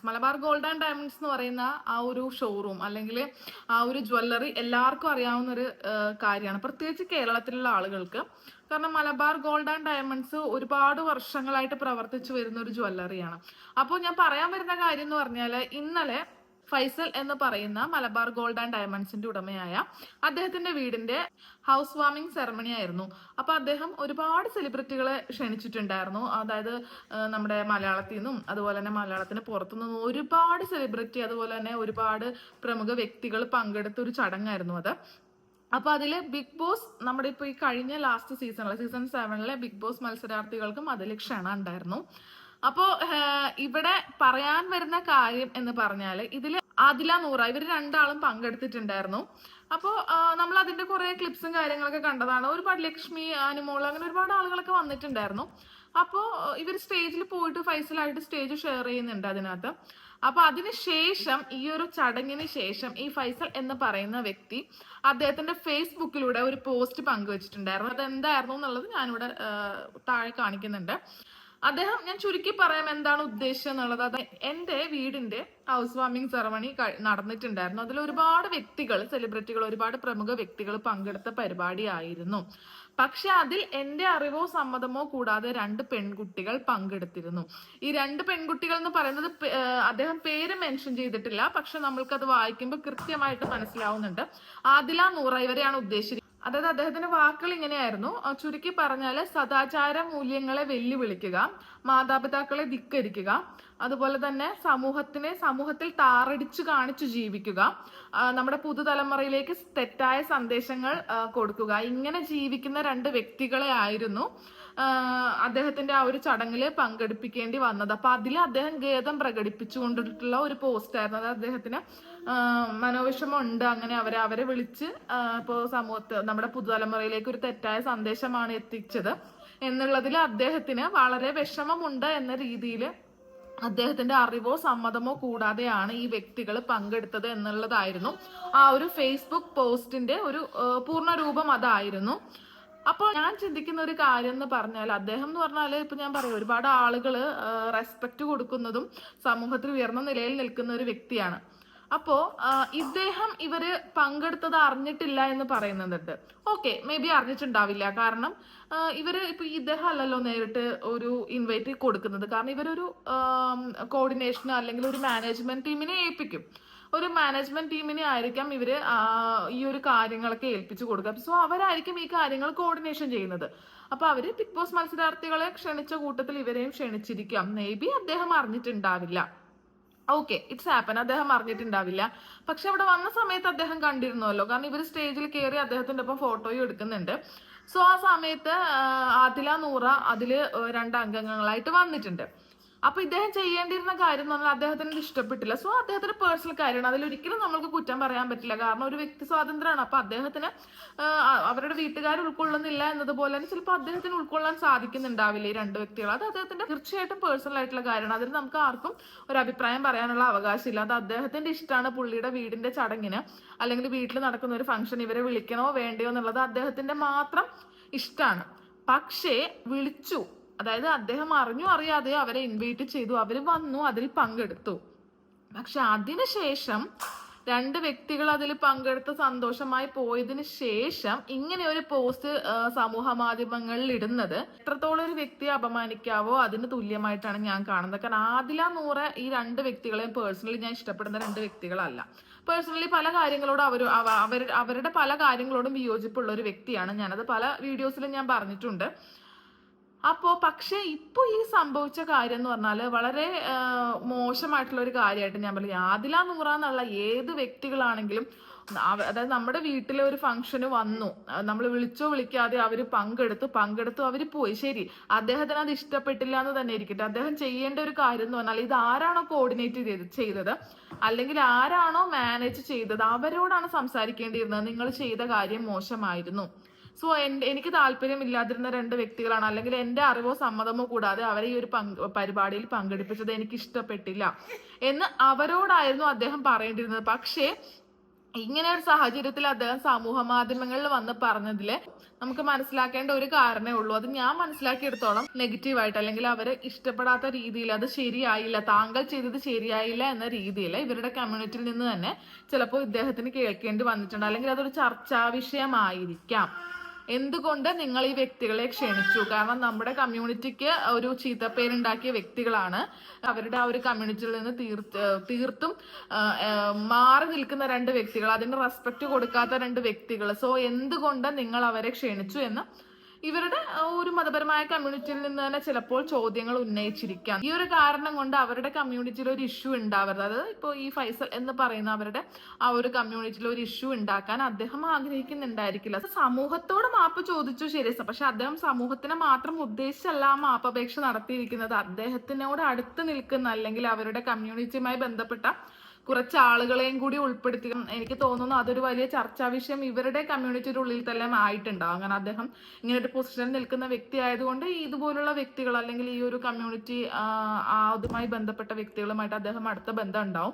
Malabar gold and diamonds എന്ന് പറയുന്ന ആ ഒരു ഷോറൂം അല്ലെങ്കിൽ ആ ഒരു ജ്വല്ലറി എല്ലാവർക്കും അറിയാവുന്ന ഒരു കാര്യമാണ്, പ്രത്യേകിച്ച് കേരളത്തിലുള്ള ആളുകൾക്ക്. കാരണം മലബാർ ഗോൾഡ് ആൻഡ് ഡയമണ്ട്സ് ഒരുപാട് വർഷങ്ങളായിട്ട് പ്രവർത്തിച്ചു വരുന്ന ഒരു ജ്വല്ലറിയാണ്. അപ്പോൾ ഞാൻ പറയാൻ വരുന്ന കാര്യം എന്ന് പറഞ്ഞാൽ, ഇന്നലെ ഫൈസൽ എന്ന് പറയുന്ന മലബാർ ഗോൾഡ് ആൻഡ് ഡയമണ്ട്സിന്റെ ഉടമയായ അദ്ദേഹത്തിന്റെ വീടിന്റെ ഹൗസ് വാമിംഗ് സെറമണി ആയിരുന്നു. അപ്പൊ അദ്ദേഹം ഒരുപാട് സെലിബ്രിറ്റികളെ ക്ഷണിച്ചിട്ടുണ്ടായിരുന്നു. അതായത് നമ്മുടെ മലയാളത്തിൽ നിന്നും അതുപോലെ തന്നെ മലയാളത്തിന് പുറത്തുനിന്നും ഒരുപാട് സെലിബ്രിറ്റി അതുപോലെ തന്നെ ഒരുപാട് പ്രമുഖ വ്യക്തികൾ പങ്കെടുത്ത ഒരു ചടങ്ങായിരുന്നു അത്. അപ്പൊ അതില് ബിഗ് ബോസ്, നമ്മുടെ ഇപ്പൊ ഈ കഴിഞ്ഞ ലാസ്റ്റ് സീസൺ 7 ബിഗ് ബോസ് മത്സരാർത്ഥികൾക്കും അതിൽ ക്ഷണം ഉണ്ടായിരുന്നു. അപ്പോ ഇവിടെ പറയാൻ വരുന്ന കാര്യം എന്ന് പറഞ്ഞാല്, ഇതില് ആദില നൂറ ഇവര് രണ്ടാളും പങ്കെടുത്തിട്ടുണ്ടായിരുന്നു. അപ്പോ നമ്മൾ അതിന്റെ കുറെ ക്ലിപ്സും കാര്യങ്ങളൊക്കെ കണ്ടതാണ്. ഒരുപാട് ലക്ഷ്മി, അനുമോൾ, അങ്ങനെ ഒരുപാട് ആളുകളൊക്കെ വന്നിട്ടുണ്ടായിരുന്നു. അപ്പോ ഇവർ സ്റ്റേജിൽ പോയിട്ട് ഫൈസലായിട്ട് സ്റ്റേജ് ഷെയർ ചെയ്യുന്നുണ്ട് അതിനകത്ത്. അപ്പൊ അതിനുശേഷം ഈ ഒരു ചടങ്ങിന് ശേഷം ഈ ഫൈസൽ എന്ന് പറയുന്ന വ്യക്തി അദ്ദേഹത്തിന്റെ ഫേസ്ബുക്കിലൂടെ ഒരു പോസ്റ്റ് പങ്കുവച്ചിട്ടുണ്ടായിരുന്നു. അതെന്തായിരുന്നു എന്നുള്ളത് ഞാനിവിടെ താഴെ കാണിക്കുന്നുണ്ട്. അദ്ദേഹം, ഞാൻ ചുരുക്കി പറയാം എന്താണ് ഉദ്ദേശം എന്നുള്ളത്. അത് എന്റെ വീടിന്റെ ഹൗസ് വാമിംഗ് സെറമണി നടന്നിട്ടുണ്ടായിരുന്നു. അതിൽ ഒരുപാട് വ്യക്തികൾ, സെലിബ്രിറ്റികൾ, ഒരുപാട് പ്രമുഖ വ്യക്തികൾ പങ്കെടുത്ത പരിപാടിയായിരുന്നു. പക്ഷെ അതിൽ എന്റെ അറിവോ സമ്മതമോ കൂടാതെ 2 പെൺകുട്ടികൾ പങ്കെടുത്തിരുന്നു. ഈ 2 പെൺകുട്ടികൾ എന്ന് പറയുന്നത് അദ്ദേഹം പേര് മെൻഷൻ ചെയ്തിട്ടില്ല, പക്ഷെ നമ്മൾക്കത് വായിക്കുമ്പോൾ കൃത്യമായിട്ട് മനസ്സിലാവുന്നുണ്ട്. ആദില നൂറ ഇവരെയാണ് ഉദ്ദേശിച്ചത്. അതായത് അദ്ദേഹത്തിന്റെ വാക്കുകൾ ഇങ്ങനെയായിരുന്നു. ചുരുക്കി പറഞ്ഞാല്, സദാചാര മൂല്യങ്ങളെ വെല്ലുവിളിക്കുക, മാതാപിതാക്കളെ ധിക്കരിക്കുക, അതുപോലെ തന്നെ സമൂഹത്തിൽ താറടിച്ചു കാണിച്ചു ജീവിക്കുക, നമ്മുടെ പുതുതലമുറയിലേക്ക് തെറ്റായ സന്ദേശങ്ങൾ കൊടുക്കുക, ഇങ്ങനെ ജീവിക്കുന്ന 2 വ്യക്തികളെ ആയിരുന്നു അദ്ദേഹത്തിന്റെ ആ ഒരു ചടങ്ങില് പങ്കെടുപ്പിക്കേണ്ടി വന്നത്. അപ്പൊ അതിൽ അദ്ദേഹം ഖേദം പ്രകടിപ്പിച്ചുകൊണ്ടിട്ടുള്ള ഒരു പോസ്റ്റ് ആയിരുന്നു. അത് അദ്ദേഹത്തിന് മനോവിഷമം ഉണ്ട്, അങ്ങനെ അവരെ വിളിച്ച് ഇപ്പോ നമ്മുടെ പുതുതലമുറയിലേക്ക് ഒരു തെറ്റായ സന്ദേശമാണ് എത്തിച്ചത് എന്നുള്ളതിൽ അദ്ദേഹത്തിന് വളരെ വിഷമമുണ്ട് എന്ന രീതിയിൽ അദ്ദേഹത്തിന്റെ അറിവോ സമ്മതമോ കൂടാതെയാണ് ഈ വ്യക്തികൾ പങ്കെടുത്തത് എന്നുള്ളതായിരുന്നു ആ ഒരു ഫേസ്ബുക്ക് പോസ്റ്റിന്റെ ഒരു പൂർണ്ണ രൂപം അതായിരുന്നു. അപ്പോൾ ഞാൻ ചിന്തിക്കുന്ന ഒരു കാര്യം എന്ന് പറഞ്ഞാൽ, അദ്ദേഹം എന്ന് പറഞ്ഞാല് ഇപ്പൊ ഞാൻ പറയും, ഒരുപാട് ആളുകൾ റെസ്പെക്ട് കൊടുക്കുന്നതും സമൂഹത്തിൽ ഉയർന്ന നിലയിൽ നിൽക്കുന്ന ഒരു വ്യക്തിയാണ്. അപ്പോ ഇവര് പങ്കെടുത്തത് അറിഞ്ഞിട്ടില്ല എന്ന് പറയുന്നുണ്ട്. ഓക്കെ, മേ ബി അറിഞ്ഞിട്ടുണ്ടാവില്ല. കാരണം ഇവര് ഇപ്പൊ ഇദ്ദേഹം അല്ലല്ലോ നേരിട്ട് ഒരു ഇൻവൈറ്റ് കൊടുക്കുന്നത്. കാരണം ഇവരൊരു കോർഡിനേഷൻ അല്ലെങ്കിൽ ഒരു മാനേജ്മെന്റ് ടീമിനെ ഏൽപ്പിക്കും. ഒരു മാനേജ്മെന്റ് ടീമിനെ ആയിരിക്കാം ഇവര് ഈ ഒരു കാര്യങ്ങളൊക്കെ ഏൽപ്പിച്ചു കൊടുക്കുക. സോ അവരായിരിക്കും ഈ കാര്യങ്ങൾ കോർഡിനേഷൻ ചെയ്യുന്നത്. അപ്പൊ അവര് ബിഗ് ബോസ് മത്സരാർത്ഥികളെ ക്ഷണിച്ച കൂട്ടത്തിൽ ഇവരെയും ക്ഷണിച്ചിരിക്കാം. മേ ബി അദ്ദേഹം അറിഞ്ഞിട്ടുണ്ടാവില്ല. ഓക്കെ, ഇറ്റ്സ് ഹാപ്പൻ, അദ്ദേഹം അറിഞ്ഞിട്ടുണ്ടാവില്ല. പക്ഷെ അവിടെ വന്ന സമയത്ത് അദ്ദേഹം കണ്ടിരുന്നല്ലോ. കാരണം ഇവർ സ്റ്റേജിൽ കയറി അദ്ദേഹത്തിന്റെ ഒപ്പം ഫോട്ടോയും എടുക്കുന്നുണ്ട്. സോ ആ സമയത്ത് ആദില നൂറ അതില് 2 അംഗങ്ങളായിട്ട് വന്നിട്ടുണ്ട്. അപ്പൊ ഇദ്ദേഹം ചെയ്യേണ്ടിയിരുന്ന കാര്യം എന്ന് പറഞ്ഞാൽ അദ്ദേഹത്തിന് ഇഷ്ടപ്പെട്ടില്ല. സോ അദ്ദേഹത്തിന്റെ പേഴ്സണൽ കാര്യമാണ്, അതിലൊരിക്കലും നമ്മൾക്ക് കുറ്റം പറയാൻ പറ്റില്ല. കാരണം ഒരു വ്യക്തി സ്വാതന്ത്ര്യമാണ്. അപ്പൊ അദ്ദേഹത്തിന് അവരുടെ വീട്ടുകാർ ഉൾക്കൊള്ളുന്നില്ല എന്നതുപോലെ തന്നെ ചിലപ്പോൾ അദ്ദേഹത്തിന് ഉൾക്കൊള്ളാൻ സാധിക്കുന്നുണ്ടാവില്ല ഈ 2 വ്യക്തികൾ. അത് അദ്ദേഹത്തിന്റെ തീർച്ചയായിട്ടും പേഴ്സണൽ ആയിട്ടുള്ള കാര്യമാണ്. അതിൽ നമുക്ക് ആർക്കും ഒരു അഭിപ്രായം പറയാനുള്ള അവകാശമില്ല. അത് അദ്ദേഹത്തിന്റെ ഇഷ്ടമാണ്. പുള്ളിയുടെ വീടിന്റെ ചടങ്ങിന് അല്ലെങ്കിൽ വീട്ടിൽ നടക്കുന്ന ഒരു ഫംഗ്ഷൻ ഇവരെ വിളിക്കണോ വേണ്ടയോ എന്നുള്ളത് അദ്ദേഹത്തിന്റെ മാത്രം ഇഷ്ടമാണ്. പക്ഷേ വിളിച്ചു, അതായത് അദ്ദേഹം അറിഞ്ഞു അറിയാതെ അവരെ ഇൻവൈറ്റ് ചെയ്തു, അവര് വന്നു, അതിൽ പങ്കെടുത്തു. പക്ഷെ അതിനുശേഷം 2 വ്യക്തികൾ അതിൽ പങ്കെടുത്ത് സന്തോഷമായി പോയതിനു ശേഷം ഇങ്ങനെ ഒരു പോസ്റ്റ് സമൂഹ മാധ്യമങ്ങളിൽ ഇടുന്നത് എത്രത്തോളം ഒരു വ്യക്തിയെ അപമാനിക്കാവോ അതിന് തുല്യമായിട്ടാണ് ഞാൻ കാണുന്നത്. കാരണം ആദില നൂറ ഈ 2 വ്യക്തികളെയും പേഴ്സണലി ഞാൻ ഇഷ്ടപ്പെടുന്ന 2 വ്യക്തികളല്ല. പേഴ്സണലി പല കാര്യങ്ങളോടും അവരുടെ പല കാര്യങ്ങളോടും വിയോജിപ്പുള്ള ഒരു വ്യക്തിയാണ്. ഞാനത് പല വീഡിയോസിലും ഞാൻ പറഞ്ഞിട്ടുണ്ട്. പക്ഷെ ഇപ്പൊ ഈ സംഭവിച്ച കാര്യം എന്ന് പറഞ്ഞാല് വളരെ മോശമായിട്ടുള്ള ഒരു കാര്യമായിട്ട് ഞാൻ പറയും. ആദില നൂറ എന്നുള്ള ഏത് വ്യക്തികളാണെങ്കിലും, അതായത് നമ്മുടെ വീട്ടിലെ ഒരു ഫംഗ്ഷന് വന്നു, നമ്മൾ വിളിച്ചോ വിളിക്കാതെ അവര് പങ്കെടുത്തു അവര് പോയി. ശരി, അദ്ദേഹത്തിന് അത് ഇഷ്ടപ്പെട്ടില്ല എന്ന് തന്നെ ഇരിക്കട്ടെ. അദ്ദേഹം ചെയ്യേണ്ട ഒരു കാര്യം എന്ന് പറഞ്ഞാൽ, ഇത് ആരാണോ കോർഡിനേറ്റ് ചെയ്തത് അല്ലെങ്കിൽ ആരാണോ മാനേജ് ചെയ്തത് അവരോടാണ് സംസാരിക്കേണ്ടിയിരുന്നത്. നിങ്ങൾ ചെയ്ത കാര്യം മോശമായിരുന്നു. സോ എനിക്ക് താല്പര്യമില്ലാതിരുന്ന 2 വ്യക്തികളാണ്, അല്ലെങ്കിൽ എന്റെ അറിവോ സമ്മതമോ കൂടാതെ അവരെ ഈ ഒരു പരിപാടിയിൽ പങ്കെടുപ്പിച്ചത് എനിക്ക് ഇഷ്ടപ്പെട്ടില്ല എന്ന് അവരോടായിരുന്നു അദ്ദേഹം പറയേണ്ടിയിരുന്നത്. പക്ഷേ ഇങ്ങനെ ഒരു സാഹചര്യത്തിൽ അദ്ദേഹം സമൂഹ മാധ്യമങ്ങളിൽ വന്ന് പറഞ്ഞതില് നമുക്ക് മനസ്സിലാക്കേണ്ട ഒരു കാരണമേ ഉള്ളൂ. അത് ഞാൻ മനസ്സിലാക്കിയെടുത്തോളം നെഗറ്റീവായിട്ട്, അല്ലെങ്കിൽ അവര് ഇഷ്ടപ്പെടാത്ത രീതിയിൽ, അത് ശരിയായില്ല, താങ്കൾ ചെയ്തത് ശരിയായില്ല എന്ന രീതിയിൽ ഇവരുടെ കമ്മ്യൂണിറ്റിയിൽ നിന്ന് തന്നെ ചിലപ്പോൾ ഇദ്ദേഹത്തിന് കേൾക്കേണ്ടി വന്നിട്ടുണ്ട്. അല്ലെങ്കിൽ അതൊരു ചർച്ചാ വിഷയമായിരിക്കാം. എന്തുകൊണ്ട് നിങ്ങൾ ഈ വ്യക്തികളെ ക്ഷണിച്ചു? കാരണം നമ്മുടെ കമ്മ്യൂണിറ്റിക്ക് ഒരു ചീത്തപ്പേരുണ്ടാക്കിയ വ്യക്തികളാണ്. അവരുടെ ആ ഒരു കമ്മ്യൂണിറ്റിയിൽ നിന്ന് തീർത്തും മാറി നിൽക്കുന്ന രണ്ട് വ്യക്തികൾ, അതിന് റെസ്പെക്ട് കൊടുക്കാത്ത രണ്ട് വ്യക്തികൾ. സോ എന്തുകൊണ്ട് നിങ്ങൾ അവരെ ക്ഷണിച്ചു എന്ന് ഇവരുടെ ഒരു മതപരമായ കമ്മ്യൂണിറ്റിയിൽ നിന്ന് തന്നെ ചിലപ്പോൾ ചോദ്യങ്ങൾ ഉന്നയിച്ചിരിക്കാം. ഈ ഒരു കാരണം കൊണ്ട് അവരുടെ കമ്മ്യൂണിറ്റിയിൽ ഒരു ഇഷ്യൂ ഉണ്ടാവരുത്. അതായത് ഇപ്പോൾ ഈ ഫൈസൽ എന്ന് പറയുന്ന അവരുടെ ആ ഒരു കമ്മ്യൂണിറ്റിയിൽ ഒരു ഇഷ്യൂ ഉണ്ടാക്കാൻ അദ്ദേഹം ആഗ്രഹിക്കുന്നുണ്ടായിരിക്കില്ല. സമൂഹത്തോട് മാപ്പ് ചോദിച്ചു ശരി, പക്ഷെ അദ്ദേഹം സമൂഹത്തിനെ മാത്രം ഉദ്ദേശിച്ചല്ല ആ മാപ്പപേക്ഷ നടത്തിയിരിക്കുന്നത്. അദ്ദേഹത്തിനോട് അടുത്ത് നിൽക്കുന്ന, അല്ലെങ്കിൽ അവരുടെ കമ്മ്യൂണിറ്റിയുമായി ബന്ധപ്പെട്ട കുറച്ച് ആളുകളെയും കൂടി ഉൾപ്പെടുത്തി. എനിക്ക് തോന്നുന്നു അതൊരു വലിയ ചർച്ചാ വിഷയം ഇവരുടെ കമ്മ്യൂണിറ്റിയുടെ ഉള്ളിൽ തന്നെ ആയിട്ടുണ്ടാവും. അങ്ങനെ അദ്ദേഹം ഇങ്ങനെ ഒരു പൊസിഷനിൽ നിൽക്കുന്ന വ്യക്തി ആയതുകൊണ്ട് ഇതുപോലുള്ള വ്യക്തികൾ, അല്ലെങ്കിൽ ഈ ഒരു കമ്മ്യൂണിറ്റി അതുമായി ബന്ധപ്പെട്ട വ്യക്തികളുമായിട്ട് അദ്ദേഹം അടുത്ത ബന്ധം ഉണ്ടാവും.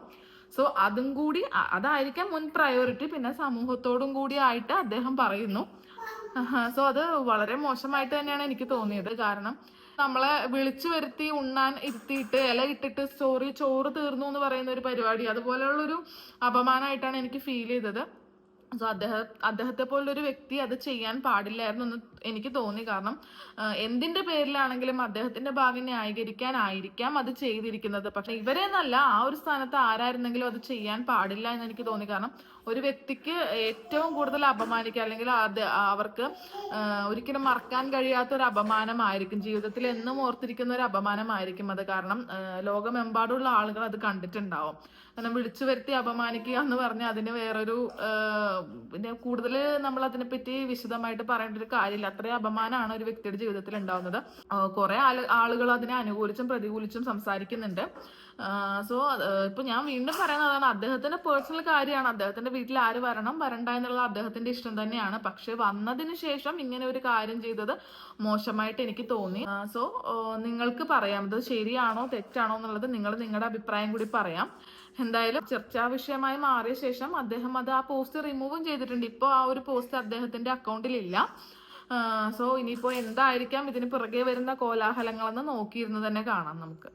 സോ അതും കൂടി, അതായിരിക്കാം മുൻ പ്രയോറിറ്റി. പിന്നെ സമൂഹത്തോടും കൂടി ആയിട്ട് അദ്ദേഹം പറയുന്നു. സോ അത് വളരെ മോശമായിട്ട് തന്നെയാണ് എനിക്ക് തോന്നിയത്. കാരണം നമ്മളെ വിളിച്ചു വരുത്തി ഉണ്ണാൻ ഇരുത്തിയിട്ട് ഇല ഇട്ടിട്ട് ചോറ് തീർന്നു എന്ന് പറയുന്ന ഒരു പരിപാടി, അതുപോലെയുള്ളൊരു അപമാനമായിട്ടാണ് എനിക്ക് ഫീൽ ചെയ്തത്. സോ അദ്ദേഹത്തെ പോലൊരു വ്യക്തി അത് ചെയ്യാൻ പാടില്ലായിരുന്നു എന്ന് എനിക്ക് തോന്നി. കാരണം എന്തിന്റെ പേരിലാണെങ്കിലും അദ്ദേഹത്തിന്റെ ഭാവി ന്യായീകരിക്കാനായിരിക്കാം അത് ചെയ്തിരിക്കുന്നത്. പക്ഷെ ഇവരെ എന്നല്ല, ആ ഒരു സ്ഥാനത്ത് ആരായിരുന്നെങ്കിലും അത് ചെയ്യാൻ പാടില്ല എന്ന് എനിക്ക് തോന്നി. കാരണം ഒരു വ്യക്തിക്ക് ഏറ്റവും കൂടുതൽ അപമാനിക്കുക, അല്ലെങ്കിൽ അവർക്ക് ഒരിക്കലും മറക്കാൻ കഴിയാത്ത ഒരു അപമാനമായിരിക്കും, ജീവിതത്തിൽ എന്നും ഓർത്തിരിക്കുന്ന ഒരു അപമാനമായിരിക്കും അത്. കാരണം ലോകമെമ്പാടുള്ള ആളുകൾ അത് കണ്ടിട്ടുണ്ടാവും. കാരണം വിളിച്ചു വരുത്തി അപമാനിക്കുക എന്ന് പറഞ്ഞാൽ അതിന് വേറൊരു പിന്നെ കൂടുതൽ നമ്മൾ അതിനെപ്പറ്റി വിശദമായിട്ട് പറയേണ്ട ഒരു കാര്യമില്ല. അത്രയും അപമാനമാണ് ഒരു വ്യക്തിയുടെ ജീവിതത്തിൽ ഉണ്ടാവുന്നത്. കുറെ ആളുകൾ അതിനെ അനുകൂലിച്ചും പ്രതികൂലിച്ചും സംസാരിക്കുന്നുണ്ട്. സോ ഇപ്പൊ ഞാൻ വീണ്ടും പറയുന്നതാണ്, അദ്ദേഹത്തിന്റെ പേഴ്സണൽ കാര്യമാണ്. അദ്ദേഹത്തിന്റെ വീട്ടിൽ ആര് വരണം വരണ്ട എന്നുള്ള അദ്ദേഹത്തിന്റെ ഇഷ്ടം തന്നെയാണ്. പക്ഷെ വന്നതിന് ശേഷം ഇങ്ങനെ ഒരു കാര്യം ചെയ്തത് മോശമായിട്ട് എനിക്ക് തോന്നി. സോ നിങ്ങൾക്ക് പറയാം ഇത് ശരിയാണോ തെറ്റാണോ എന്നുള്ളത്. നിങ്ങൾ നിങ്ങളുടെ അഭിപ്രായം കൂടി പറയാം. എന്തായാലും ചർച്ചാ വിഷയമായി മാറിയ ശേഷം അദ്ദേഹം അത് ആ പോസ്റ്റ് റിമൂവും ചെയ്തിട്ടുണ്ട്. ഇപ്പോൾ ആ ഒരു പോസ്റ്റ് അദ്ദേഹത്തിന്റെ അക്കൗണ്ടിൽ ഇല്ല. സോ ഇനിയിപ്പോ എന്തായിരിക്കാം ഇതിന് പിറകെ വരുന്ന കോലാഹലങ്ങളെന്ന് നോക്കിയിരുന്ന് തന്നെ കാണാം നമുക്ക്.